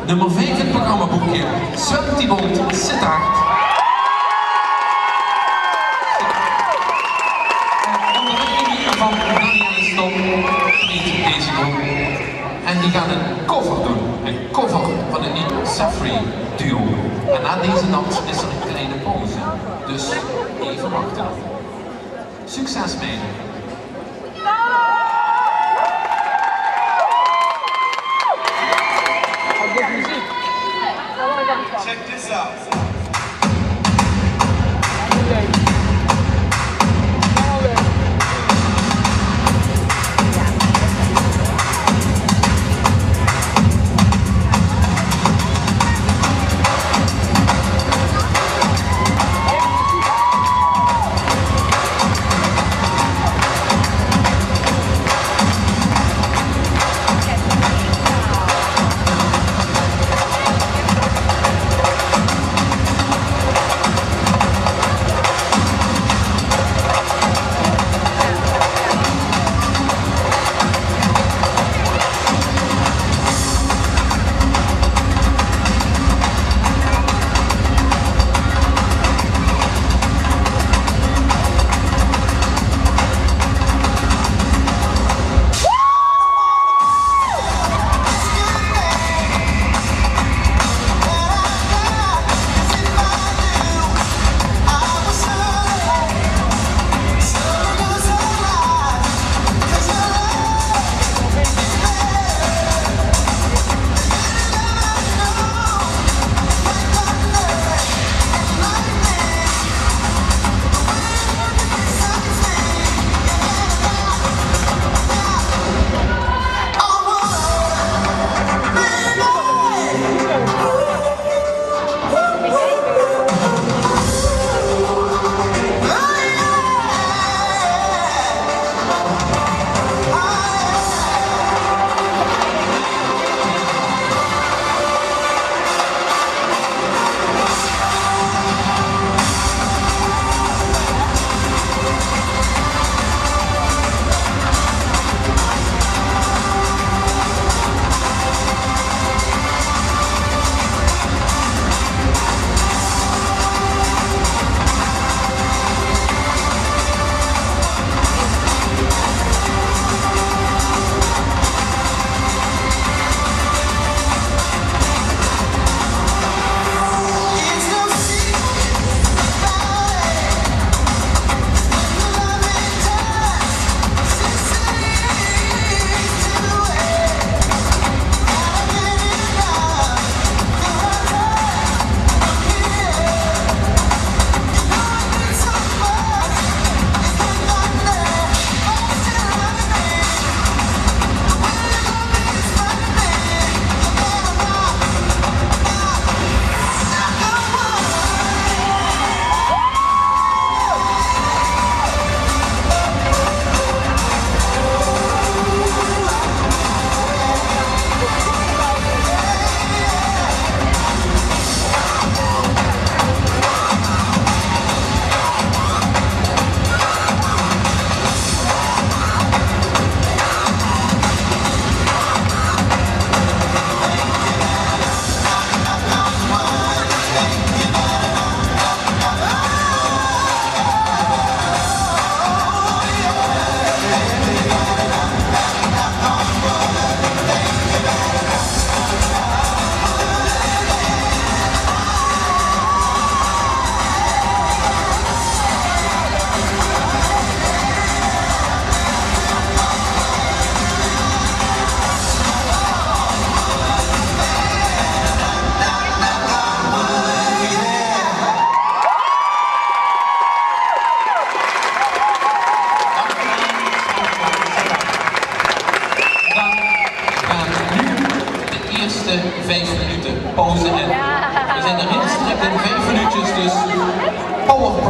Nummer 5 in het programmaboekje, Sven Thibault Sittard. Onder leiding van Danielle Stom treedt deze groep. En die gaan een cover doen. Een cover van het lied Safri Duo. En na deze dans is er een kleine pauze. Dus even wachten. Succes mee! Check this out. Eerste 5 minuten pauze in. We zijn er heel strikt in 5 minuutjes, dus power.